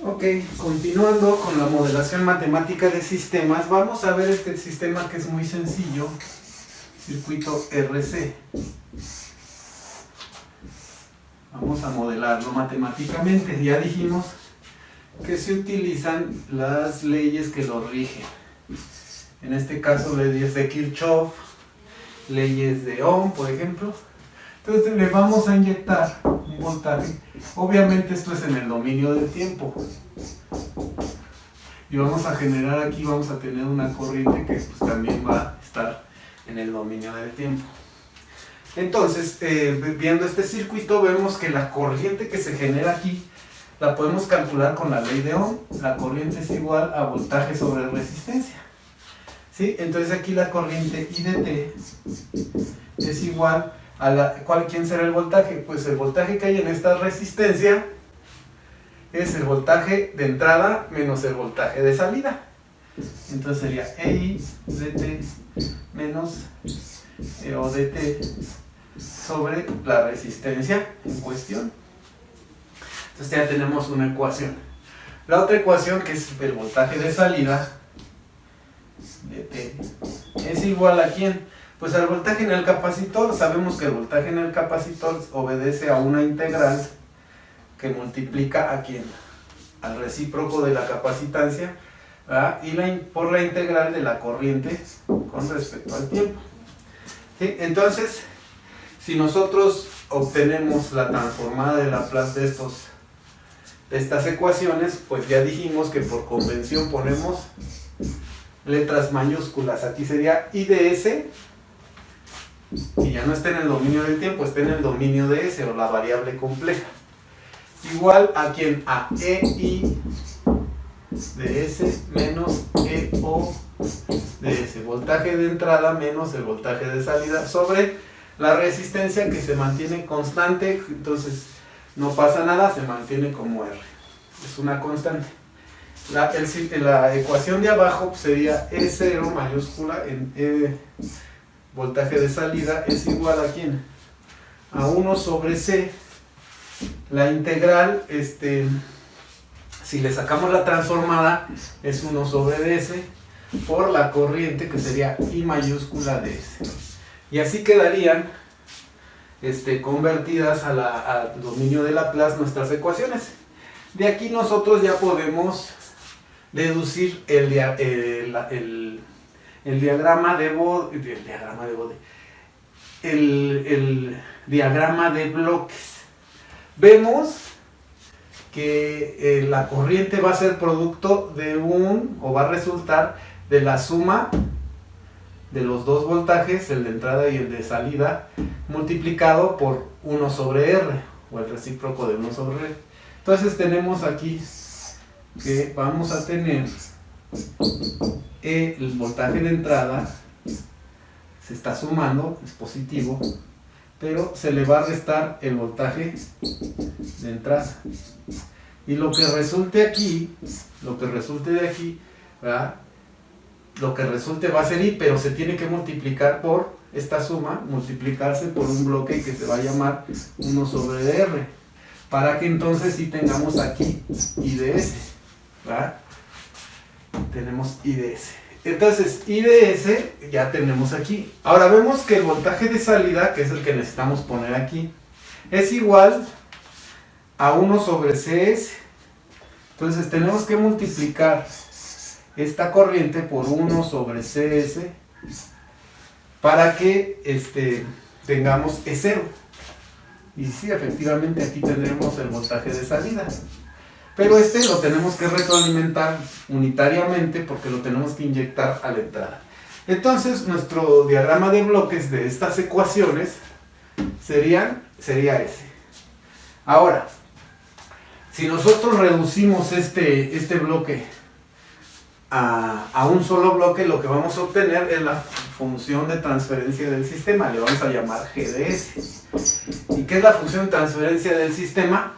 Ok, continuando con la modelación matemática de sistemas, vamos a ver este sistema que es muy sencillo, circuito RC. Vamos a modelarlo matemáticamente. Ya dijimos que se utilizan las leyes que lo rigen. En este caso, leyes de Kirchhoff, leyes de Ohm, por ejemplo. Entonces le vamos a inyectar un voltaje. Obviamente esto es en el dominio del tiempo. Y vamos a generar aquí, vamos a tener una corriente que pues, también va a estar en el dominio del tiempo. Entonces, viendo este circuito, vemos que la corriente que se genera aquí la podemos calcular con la ley de Ohm. La corriente es igual a voltaje sobre resistencia. ¿Sí? Entonces aquí la corriente I de T es igual a ¿quién será el voltaje? Pues el voltaje que hay en esta resistencia es el voltaje de entrada menos el voltaje de salida. Entonces sería EI de T menos EO de T sobre la resistencia en cuestión. Entonces ya tenemos una ecuación. La otra ecuación, que es el voltaje de salida de T, es igual a ¿quién? Pues al voltaje en el capacitor. Sabemos que el voltaje en el capacitor obedece a una integral que multiplica ¿a quién? Al recíproco de la capacitancia, ¿verdad? Y por la integral de la corriente con respecto al tiempo. ¿Sí? Entonces, si nosotros obtenemos la transformada de Laplace de estas ecuaciones, pues ya dijimos que por convención ponemos letras mayúsculas. Aquí sería I de S, y ya no está en el dominio del tiempo, está en el dominio de S, o la variable compleja. Igual a ¿quién? A EI de S menos EO de S. Voltaje de entrada menos el voltaje de salida sobre la resistencia, que se mantiene constante. Entonces no pasa nada, se mantiene como R. Es una constante. La ecuación de abajo sería E0 mayúscula en voltaje de salida es igual a ¿quién? A 1 sobre C. La integral, si le sacamos la transformada, es 1 sobre ds por la corriente, que sería I mayúscula de S. Y así quedarían convertidas al dominio de Laplace nuestras ecuaciones. De aquí nosotros ya podemos deducir el diagrama de bloques. Vemos que la corriente va a ser producto de va a resultar de la suma de los dos voltajes, el de entrada y el de salida, multiplicado por 1 sobre R, o el recíproco de 1 sobre R. Entonces tenemos aquí que vamos a tener el voltaje de entrada, se está sumando, es positivo, pero se le va a restar el voltaje de entrada. Y lo que resulte de aquí, ¿verdad? Lo que resulte va a ser I, pero se tiene que multiplicar por esta suma, multiplicarse por un bloque que se va a llamar 1 sobre R, para que entonces sí tengamos aquí I de S, ¿verdad? Tenemos I de S. Entonces, I de S ya tenemos aquí. Ahora vemos que el voltaje de salida, que es el que necesitamos poner aquí, es igual a 1 sobre CS. Entonces tenemos que multiplicar esta corriente por 1 sobre CS para que tengamos E0. Y sí, efectivamente aquí tendremos el voltaje de salida. Pero lo tenemos que retroalimentar unitariamente porque lo tenemos que inyectar a la entrada. Entonces nuestro diagrama de bloques de estas ecuaciones sería ese. Ahora, si nosotros reducimos este bloque a un solo bloque, lo que vamos a obtener es la función de transferencia del sistema. Le vamos a llamar G de S. ¿Y qué es la función de transferencia del sistema?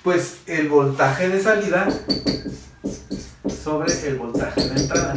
Pues el voltaje de salida sobre el voltaje de entrada.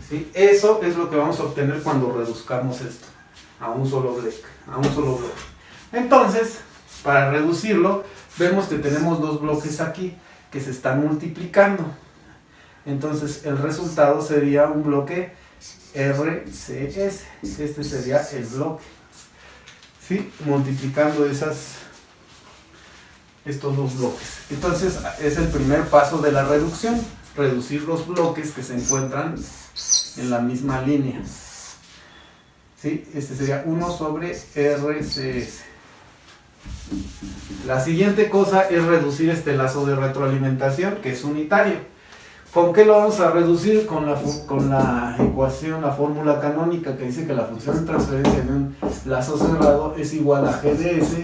¿Sí? Eso es lo que vamos a obtener cuando reduzcamos esto a un solo bloque. Entonces, para reducirlo, vemos que tenemos dos bloques aquí que se están multiplicando. Entonces el resultado sería un bloque RCS. Este sería el bloque, ¿sí? Multiplicando estos dos bloques. Entonces es el primer paso de la reducción, reducir los bloques que se encuentran en la misma línea, ¿sí? Este sería 1 sobre RCS. La siguiente cosa es reducir este lazo de retroalimentación, que es unitario. ¿Con qué lo vamos a reducir? Con la ecuación, la fórmula canónica, que dice que la función de transferencia de un lazo cerrado es igual a GDS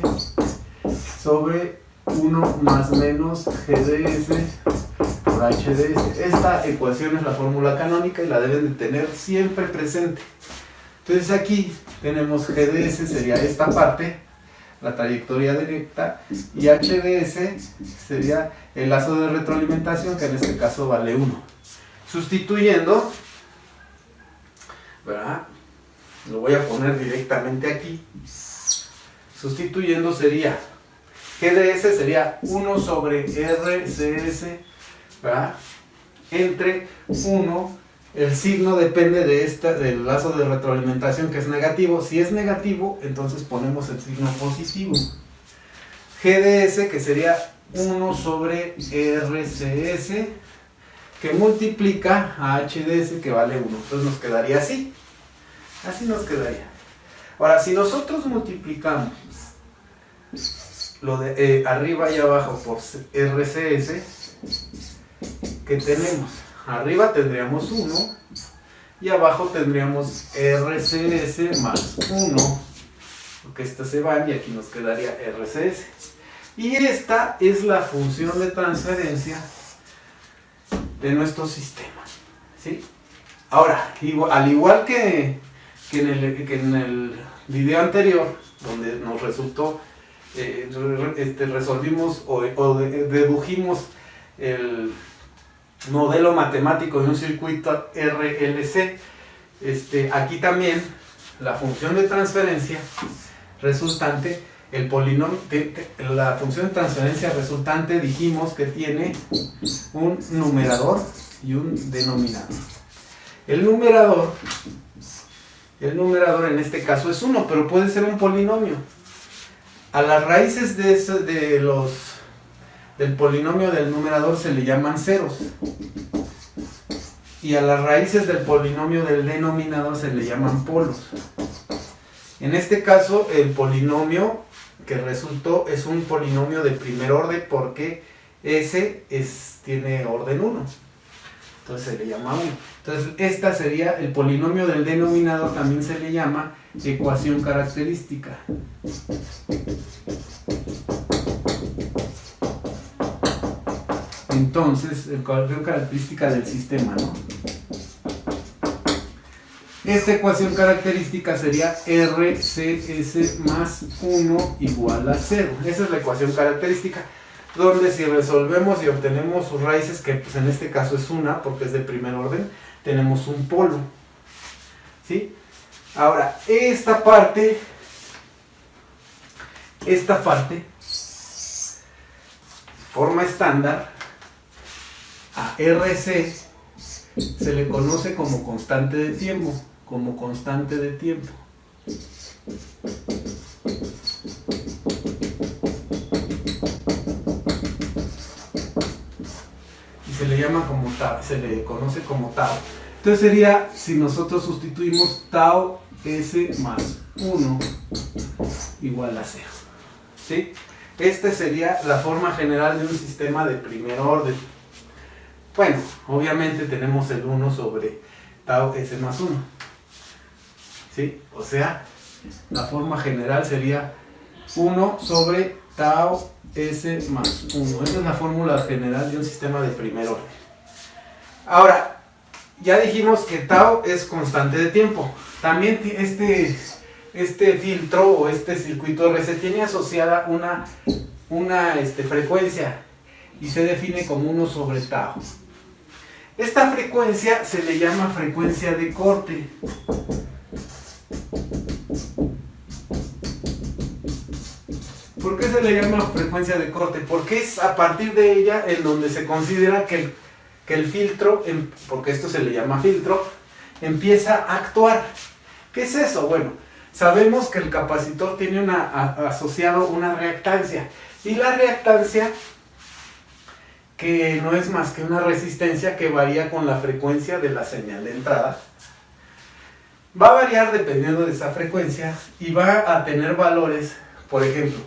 sobre 1 más menos GDS por HDS. Esta ecuación es la fórmula canónica y la deben de tener siempre presente. Entonces aquí tenemos GDS, sería esta parte, la trayectoria directa, y HDS sería el lazo de retroalimentación, que en este caso vale 1. Sustituyendo, ¿verdad? Lo voy a poner directamente aquí. Sustituyendo sería GDS sería 1 sobre RCS, ¿verdad? Entre 1, el signo depende del lazo de retroalimentación, que es negativo. Si es negativo, entonces ponemos el signo positivo. GDS, que sería 1 sobre RCS, que multiplica a HDS, que vale 1. Entonces nos quedaría así. Así nos quedaría. Ahora, si nosotros multiplicamos lo de arriba y abajo por RCS, ¿qué tenemos? Arriba tendríamos 1 y abajo tendríamos RCS más 1, porque estas se van y aquí nos quedaría RCS. Y esta es la función de transferencia de nuestro sistema, ¿sí? Ahora, al igual que en el video anterior, donde nos resultó, resolvimos o dedujimos el modelo matemático de un circuito RLC, aquí también la función de transferencia resultante, el polinomio, la función de transferencia resultante, dijimos que tiene un numerador y un denominador. El numerador en este caso es 1, pero puede ser un polinomio. A las raíces del polinomio del numerador se le llaman ceros, y a las raíces del polinomio del denominador se le llaman polos. En este caso, el polinomio que resultó es un polinomio de primer orden, porque ese tiene orden 1, entonces se le llama 1. Entonces esta sería el polinomio del denominador, también se le llama ecuación característica. Entonces, ecuación característica del sistema, ¿no? Esta ecuación característica sería RCS más 1 igual a 0. Esa es la ecuación característica, donde si resolvemos y obtenemos sus raíces, que pues en este caso es 1, porque es de primer orden, tenemos un polo, ¿sí? Ahora, esta parte, forma estándar, a RC se le conoce como constante de tiempo, y se le llama como tau, se le conoce como tau. Entonces sería, si nosotros sustituimos tau S más 1 igual a 0, ¿sí? Esta sería la forma general de un sistema de primer orden. Bueno, obviamente tenemos el 1 sobre tau S más 1, ¿sí? O sea, la forma general sería 1 sobre tau S más 1. Esa es la fórmula general de un sistema de primer orden. Ahora, ya dijimos que tau es constante de tiempo. También este filtro o este circuito RC tiene asociada una frecuencia, y se define como 1 sobre tau. Esta frecuencia se le llama frecuencia de corte. ¿Por qué se le frecuencia de corte, porque es a partir de ella en donde se considera que el filtro, porque esto se le llama filtro, empieza a actuar. ¿Qué es eso? Bueno, sabemos que el capacitor tiene asociado una reactancia, y la reactancia, que no es más que una resistencia que varía con la frecuencia de la señal de entrada, va a variar dependiendo de esa frecuencia y va a tener valores. Por ejemplo,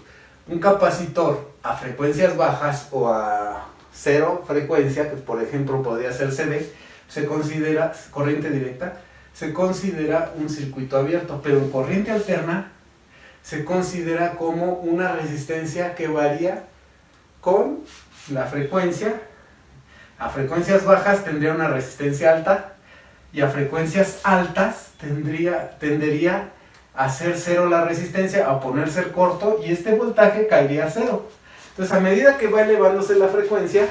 un capacitor a frecuencias bajas o a cero frecuencia, que por ejemplo podría ser CD, se considera corriente directa, se considera un circuito abierto, pero en corriente alterna se considera como una resistencia que varía con la frecuencia. A frecuencias bajas tendría una resistencia alta, y a frecuencias altas tendería a ser cero la resistencia, a ponerse corto, y este voltaje caería a cero. Entonces, a medida que va elevándose la frecuencia,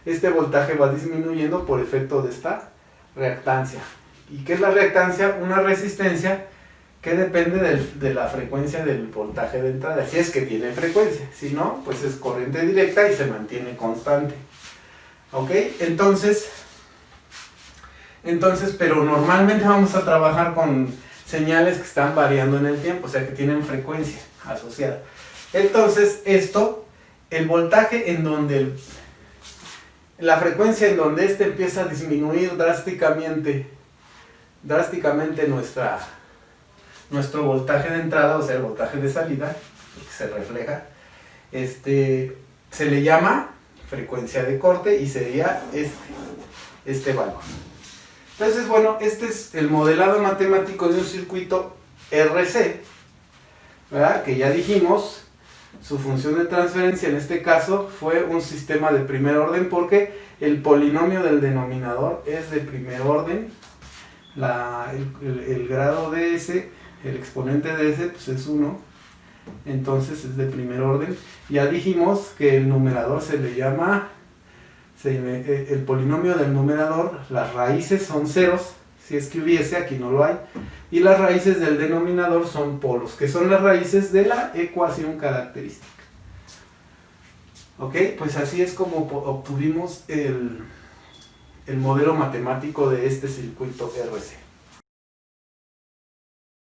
este voltaje va disminuyendo por efecto de esta reactancia. ¿Y qué es la reactancia? Una resistencia que depende de la frecuencia del voltaje de entrada, si es que tiene frecuencia. Si no, pues es corriente directa y se mantiene constante. ¿Ok? Entonces, pero normalmente vamos a trabajar con señales que están variando en el tiempo, o sea que tienen frecuencia asociada. Entonces, el voltaje en donde la frecuencia en donde empieza a disminuir drásticamente nuestro voltaje de entrada, o sea el voltaje de salida, que se refleja, se le llama frecuencia de corte, y sería este valor. Entonces, bueno, este es el modelado matemático de un circuito RC, ¿verdad? Que ya dijimos, su función de transferencia en este caso fue un sistema de primer orden, porque el polinomio del denominador es de primer orden, el grado de S, el exponente de S, pues es 1, entonces es de primer orden. Ya dijimos que el numerador se le llama, el polinomio del numerador, las raíces son ceros, si es que hubiese, aquí no lo hay, y las raíces del denominador son polos, que son las raíces de la ecuación característica. Ok, pues así es como obtuvimos el modelo matemático de este circuito RC.